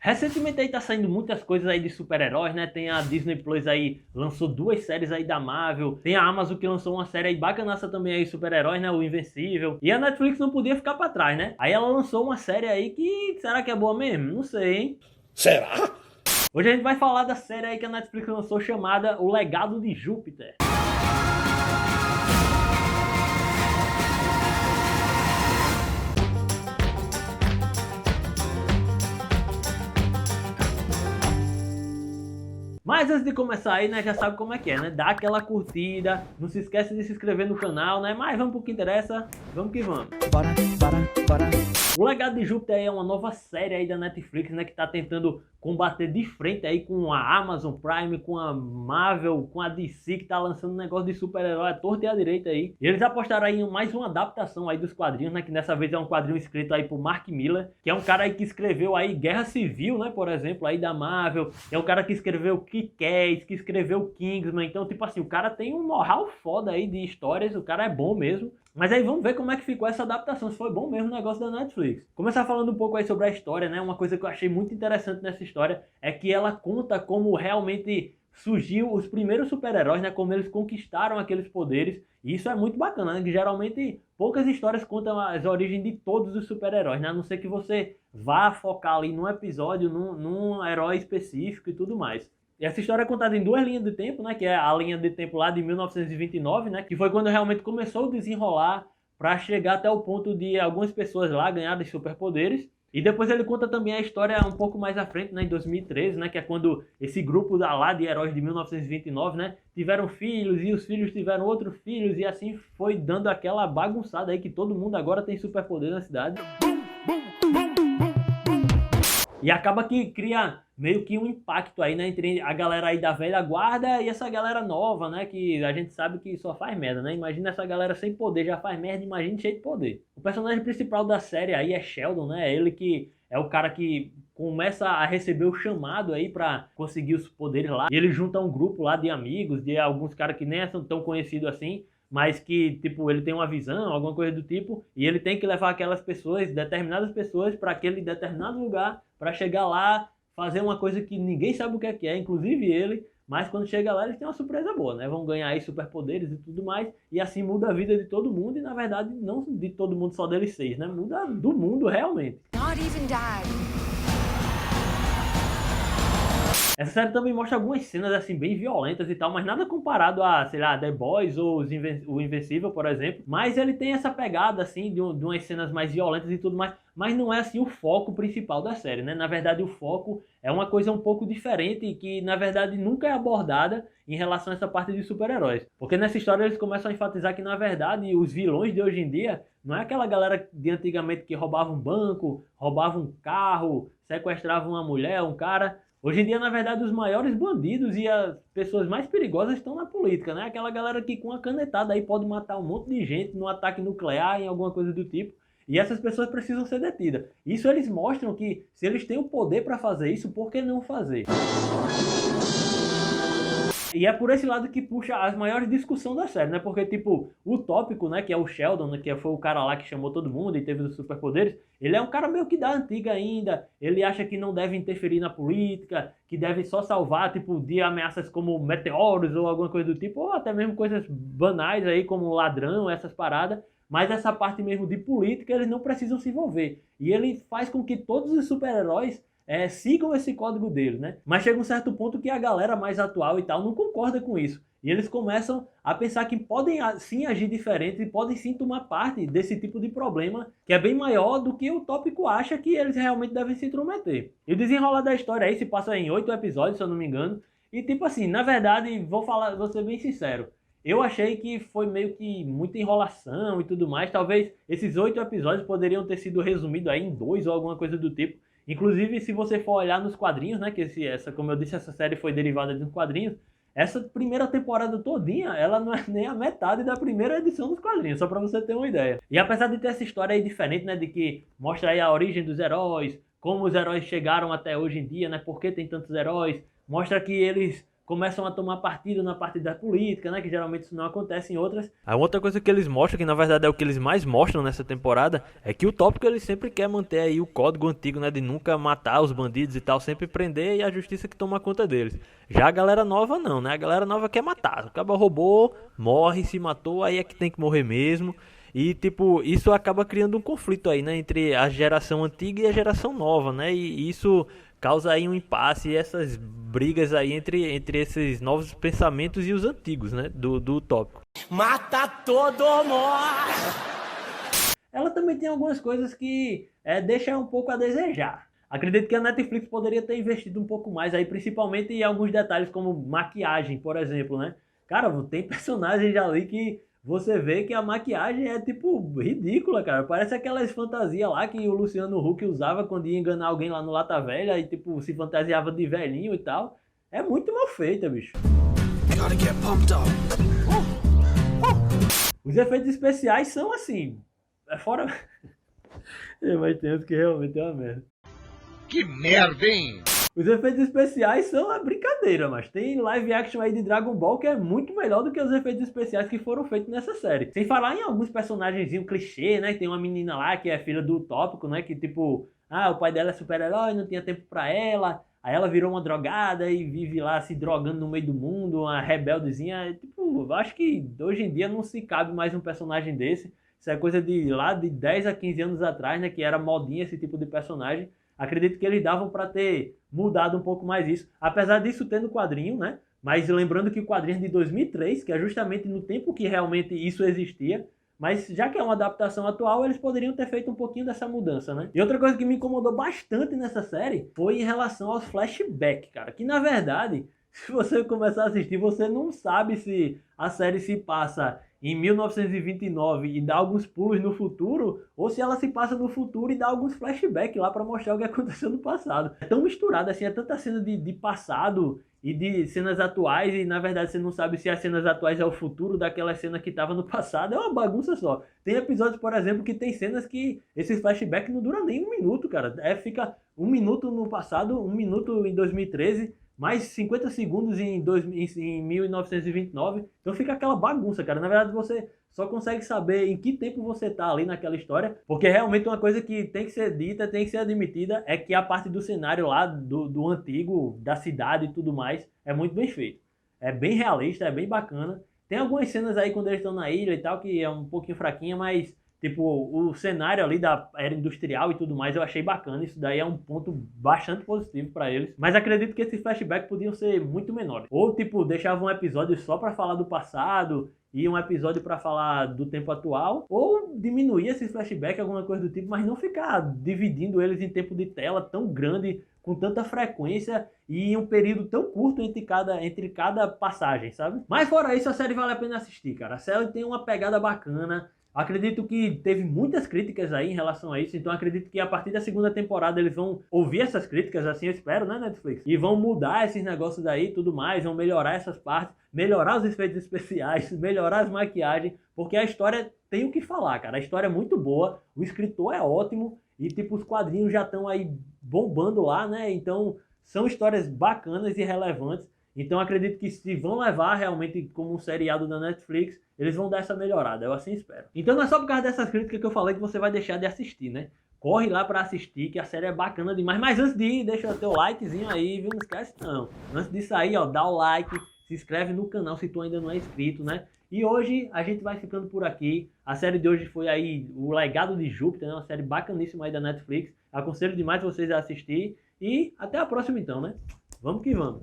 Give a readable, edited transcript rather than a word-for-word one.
Recentemente aí tá saindo muitas coisas aí de super-heróis, né? Tem a Disney Plus aí, lançou 2 séries aí da Marvel. Tem a Amazon que lançou uma série aí bacanaça também aí, super-heróis, né? O Invencível. E a Netflix não podia ficar pra trás, né? Aí ela lançou uma série aí que, será que é boa mesmo? Não sei, hein? Será? Hoje a gente vai falar da série aí que a Netflix lançou chamada O Legado de Júpiter. Mas antes de começar aí, né, já sabe como é que é, né? Dá aquela curtida, não se esquece de se inscrever no canal, né? Mas vamos pro que interessa, vamos que vamos. Bora. O Legado de Júpiter é uma nova série aí da Netflix, né, que tá tentando combater de frente aí com a Amazon Prime, com a Marvel, com a DC, que tá lançando um negócio de super-herói à torta e à direita aí. E eles apostaram aí em mais uma adaptação aí dos quadrinhos, né, que dessa vez é um quadrinho escrito aí por Mark Millar, que é um cara aí que escreveu aí Guerra Civil, né, por exemplo, aí da Marvel, é um cara que escreveu Kick-Ass, que escreveu Kingsman, então tipo assim, o cara tem um know-how foda aí de histórias, o cara é bom mesmo. Mas aí vamos ver como é que ficou essa adaptação, se foi bom mesmo o negócio da Netflix. Começar falando um pouco aí sobre a história, né? Uma coisa que eu achei muito interessante nessa história é que ela conta como realmente surgiu os primeiros super-heróis, né? Como eles conquistaram aqueles poderes. E isso é muito bacana, né? Que geralmente poucas histórias contam as origens de todos os super-heróis, né? A não ser que você vá focar ali num episódio, num herói específico e tudo mais. E essa história é contada em 2 linhas de tempo, né? Que é a linha de tempo lá de 1929, né? Que foi quando realmente começou o desenrolar para chegar até o ponto de algumas pessoas lá ganharem superpoderes. E depois ele conta também a história um pouco mais à frente, né, em 2013, né, que é quando esse grupo lá de heróis de 1929, né, tiveram filhos e os filhos tiveram outros filhos e assim foi dando aquela bagunçada aí que todo mundo agora tem superpoder na cidade. E acaba que cria meio que um impacto aí, né, entre a galera aí da velha guarda e essa galera nova, né, que a gente sabe que só faz merda, né? Imagina essa galera sem poder, já faz merda, imagina cheio de poder. O personagem principal da série aí é Sheldon, né? Ele que é o cara que começa a receber o chamado aí pra conseguir os poderes lá. E ele junta um grupo lá de amigos, de alguns caras que nem são tão conhecidos assim, mas que, tipo, ele tem uma visão, alguma coisa do tipo, e ele tem que levar aquelas pessoas, determinadas pessoas, para aquele determinado lugar, para chegar lá, fazer uma coisa que ninguém sabe o que é, inclusive ele, mas quando chega lá eles têm uma surpresa boa, né? Vão ganhar aí superpoderes e tudo mais, e assim muda a vida de todo mundo, e na verdade não de todo mundo só deles 6, né? Muda do mundo realmente. Not even died. Essa série também mostra algumas cenas assim bem violentas e tal, mas nada comparado a, sei lá, The Boys ou o Invencível, por exemplo. Mas ele tem essa pegada assim de umas cenas mais violentas e tudo mais, mas não é assim o foco principal da série, né? Na verdade o foco é uma coisa um pouco diferente e que na verdade nunca é abordada em relação a essa parte de super-heróis. Porque nessa história eles começam a enfatizar que na verdade os vilões de hoje em dia não é aquela galera de antigamente que roubava um banco, roubava um carro, sequestrava uma mulher, um cara. Hoje em dia, na verdade, os maiores bandidos e as pessoas mais perigosas estão na política, né? Aquela galera que com a canetada aí pode matar um monte de gente num ataque nuclear, em alguma coisa do tipo. E essas pessoas precisam ser detidas. Isso eles mostram que se eles têm o poder para fazer isso, por que não fazer? E é por esse lado que puxa as maiores discussões da série, né? Porque, tipo, o tópico, né, que é o Sheldon, né, que foi o cara lá que chamou todo mundo e teve os superpoderes, ele é um cara meio que da antiga ainda, ele acha que não deve interferir na política, que deve só salvar, tipo, de ameaças como meteoros ou alguma coisa do tipo, ou até mesmo coisas banais aí, como ladrão, essas paradas, mas essa parte mesmo de política eles não precisam se envolver. E ele faz com que todos os super-heróis sigam esse código dele, né? Mas chega um certo ponto que a galera mais atual e tal não concorda com isso. E eles começam a pensar que podem sim agir diferente e podem sim tomar parte desse tipo de problema que é bem maior do que o tópico acha que eles realmente devem se intrometer. E o desenrolar da história aí se passa em 8 episódios, se eu não me engano. E tipo assim, na verdade, vou ser bem sincero. Eu achei que foi meio que muita enrolação e tudo mais. Talvez esses 8 episódios poderiam ter sido resumidos aí em 2 ou alguma coisa do tipo. Inclusive, se você for olhar nos quadrinhos, né, que como eu disse, essa série foi derivada de uns quadrinhos, essa primeira temporada todinha, ela não é nem a metade da primeira edição dos quadrinhos, só pra você ter uma ideia. E apesar de ter essa história aí diferente, né, de que mostra aí a origem dos heróis, como os heróis chegaram até hoje em dia, né, por que tem tantos heróis, mostra que eles começam a tomar partido na parte da política, né? Que geralmente isso não acontece em outras. A outra coisa que eles mostram, que na verdade é o que eles mais mostram nessa temporada, é que o tópico ele sempre quer manter aí o código antigo, né? De nunca matar os bandidos e tal, sempre prender e a justiça que toma conta deles. Já a galera nova não, né? A galera nova quer matar. O cara roubou, morre, se matou, aí é que tem que morrer mesmo. E tipo, isso acaba criando um conflito aí, né? Entre a geração antiga e a geração nova, né? E isso causa aí um impasse e essas brigas aí entre esses novos pensamentos e os antigos, né? Do tópico. Mata todo mundo! Ela também tem algumas coisas que deixam um pouco a desejar. Acredito que a Netflix poderia ter investido um pouco mais aí, principalmente em alguns detalhes como maquiagem, por exemplo, né? Cara, tem personagens ali que você vê que a maquiagem é tipo ridícula, cara. Parece aquelas fantasias lá que o Luciano Huck usava quando ia enganar alguém lá no Lata Velha e tipo se fantasiava de velhinho e tal. É muito mal feita, bicho. Os efeitos especiais são assim, fora... Mas tem uns que realmente é uma merda. Que merda, hein? Os efeitos especiais são uma brincadeira, mas tem live action aí de Dragon Ball que é muito melhor do que os efeitos especiais que foram feitos nessa série. Sem falar em alguns personagenzinhos clichê, né? Tem uma menina lá que é filha do Utópico, né? Que tipo, o pai dela é super-herói, não tinha tempo pra ela. Aí ela virou uma drogada e vive lá se drogando no meio do mundo, uma rebeldezinha. Tipo, eu acho que hoje em dia não se cabe mais um personagem desse. Isso é coisa de lá de 10 a 15 anos atrás, né? Que era modinha esse tipo de personagem. Acredito que eles davam para ter mudado um pouco mais isso. Apesar disso ter no quadrinho, né? Mas lembrando que o quadrinho é de 2003, que é justamente no tempo que realmente isso existia. Mas já que é uma adaptação atual, eles poderiam ter feito um pouquinho dessa mudança, né? E outra coisa que me incomodou bastante nessa série foi em relação aos flashbacks, cara. Que na verdade, se você começar a assistir, você não sabe se a série se passa em 1929 e dá alguns pulos no futuro, ou se ela se passa no futuro e dá alguns flashbacks lá para mostrar o que aconteceu no passado. É tão misturado assim, é tanta cena de passado e de cenas atuais, e na verdade você não sabe se as cenas atuais é o futuro daquela cena que estava no passado. É uma bagunça só. Tem episódios, por exemplo, que tem cenas que esses flashbacks não duram nem um minuto, cara. Fica um minuto no passado, um minuto em 2013, mais 50 segundos em 1929, então fica aquela bagunça, cara. Na verdade, você só consegue saber em que tempo você tá ali naquela história, porque realmente uma coisa que tem que ser dita, tem que ser admitida, é que a parte do cenário lá, do antigo, da cidade e tudo mais, é muito bem feito. É bem realista, é bem bacana. Tem algumas cenas aí quando eles estão na ilha e tal, que é um pouquinho fraquinha, mas... tipo, o cenário ali da era industrial e tudo mais, eu achei bacana. Isso daí é um ponto bastante positivo pra eles. Mas acredito que esses flashbacks podiam ser muito menores. Ou, tipo, deixava um episódio só pra falar do passado e um episódio pra falar do tempo atual. Ou diminuir esses flashbacks, alguma coisa do tipo, mas não ficar dividindo eles em tempo de tela tão grande, com tanta frequência e em um período tão curto entre cada passagem, sabe? Mas fora isso, a série vale a pena assistir, cara. A série tem uma pegada bacana. Acredito que teve muitas críticas aí em relação a isso, então acredito que a partir da segunda temporada eles vão ouvir essas críticas, assim eu espero, né, Netflix? E vão mudar esses negócios daí e tudo mais, vão melhorar essas partes, melhorar os efeitos especiais, melhorar as maquiagens, porque a história tem o que falar, cara. A história é muito boa, o escritor é ótimo e, tipo, os quadrinhos já estão aí bombando lá, né? Então são histórias bacanas e relevantes. Então acredito que se vão levar realmente como um seriado da Netflix, eles vão dar essa melhorada, eu assim espero. Então não é só por causa dessas críticas que eu falei que você vai deixar de assistir, né? Corre lá pra assistir, que a série é bacana demais. Mas antes de ir, deixa o teu likezinho aí, viu? Não esquece não. Antes disso aí, ó, dá o like, se inscreve no canal se tu ainda não é inscrito, né? E hoje a gente vai ficando por aqui. A série de hoje foi aí O Legado de Júpiter, né? Uma série bacaníssima aí da Netflix. Aconselho demais vocês a assistir. E até a próxima então, né? Vamos que vamos.